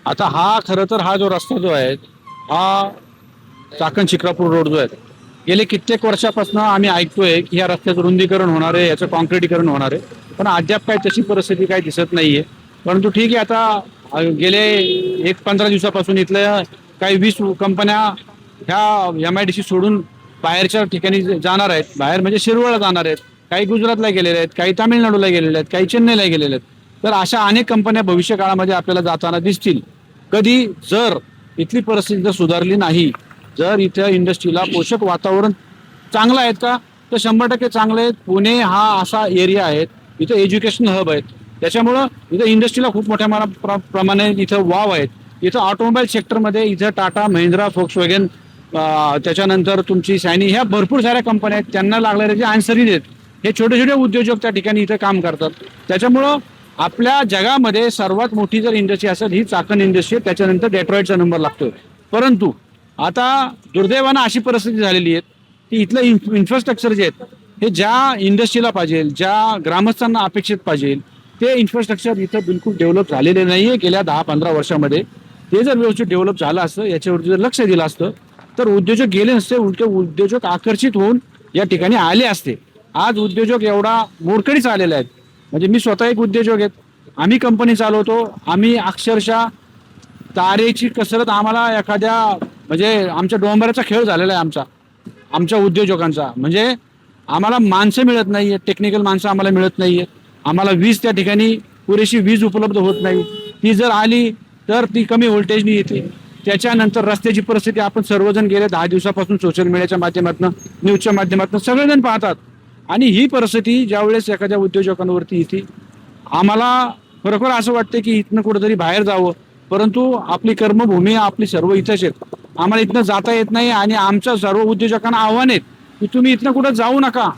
आता हा खरं तर हा जो रस्ता जो आहे हा चाकण शिक्रापूर रोड जो आहे गेले कित्येक वर्षापासून आम्ही ऐकतोय की या रस्त्याचं रुंदीकरण होणार आहे, याचं कॉन्क्रिटीकरण होणार आहे, पण अद्याप काही तशी परिस्थिती काही दिसत नाहीये. परंतु ठीक आहे, आता गेले 15 दिवसापासून इथल्या काही 20 कंपन्या ह्या MIDC सोडून बाहेरच्या ठिकाणी जाणार आहेत. बाहेर म्हणजे शिरवळला जाणार आहेत, काही गुजरातला गेलेले आहेत, काही तामिळनाडूला गेलेले आहेत, काही चेन्नईला गेलेले आहेत. तर अशा अनेक कंपन्या भविष्य काळामध्ये आपल्याला जाताना दिसतील. कधी जर इथली परिस्थिती जर सुधारली नाही, जर इथं इंडस्ट्रीला पोषक वातावरण चांगलं आहेत का, तर 100% चांगले आहेत. पुणे हा असा एरिया आहे, इथं एज्युकेशन हब आहेत, त्याच्यामुळं इथं इंडस्ट्रीला खूप मोठ्या प्रमाणे इथं वाव आहेत. इथं ऑटोमोबाईल सेक्टरमध्ये इथं टाटा, महिंद्रा, फोक्सवॅगन, त्याच्यानंतर तुमची सॅनी, ह्या भरपूर साऱ्या कंपन्या आहेत. त्यांना लागणारे जे आन्सरीज आहेत हे छोटे छोटे उद्योजक त्या ठिकाणी इथं काम करतात. त्याच्यामुळं आपल्या जगामध्ये सर्वात मोठी जर इंडस्ट्री असेल ही चाकण इंडस्ट्री आहे, त्याच्यानंतर डेट्रॉइटचा नंबर लागतोय. परंतु आता दुर्दैवानं अशी परिस्थिती झालेली आहे की इथलं इन्फ्रास्ट्रक्चर जे आहेत हे ज्या इंडस्ट्रीला पाहिजे, ज्या ग्रामस्थांना अपेक्षित पाहिजे, ते इन्फ्रास्ट्रक्चर इथं बिलकुल डेव्हलप झालेले नाही आहे गेल्या 10-15 वर्षामध्ये. ते जर व्यवस्थित डेव्हलप झालं असतं, याच्यावरती जर लक्ष दिलं असतं, तर उद्योजक गेले नसते, उलटे उद्योजक आकर्षित होऊन या ठिकाणी आले असते. आज उद्योजक एवढा मोडकळीच आलेला आहेत. म्हणजे मी स्वतः एक उद्योजक आहेत, आम्ही कंपनी चालवतो, आम्ही अक्षरशः तारेची कसरत आम्हाला एखाद्या म्हणजे आमच्या डोंबराचा खेळ झालेला आहे आमच्या उद्योजकांचा. म्हणजे आम्हाला माणसं मिळत नाहीये, टेक्निकल माणसं आम्हाला मिळत नाहीये, आम्हाला वीज त्या ठिकाणी पुरेशी वीज उपलब्ध होत नाही. ती जर आली तर ती कमी व्होल्टेजनी येते. त्याच्यानंतर रस्त्याची परिस्थिती आपण सर्वजण गेले 10 दिवसापासून सोशल मीडियाच्या माध्यमातून, न्यूजच्या माध्यमातून सगळेजण पाहतात. आणि ही परिस्थिती ज्यावेळेस एखाद्या उद्योजकांवरती येते, आम्हाला खरोखर असं वाटतं की इथनं कुठेतरी बाहेर जावं. परंतु आपली कर्मभूमी आपली सर्व इथंच आहेत, आम्हाला इथनं जाता येत नाही. आणि आमच्या सर्व उद्योजकांना आव्हान आहेत की तुम्ही इथनं कुठं जाऊ नका.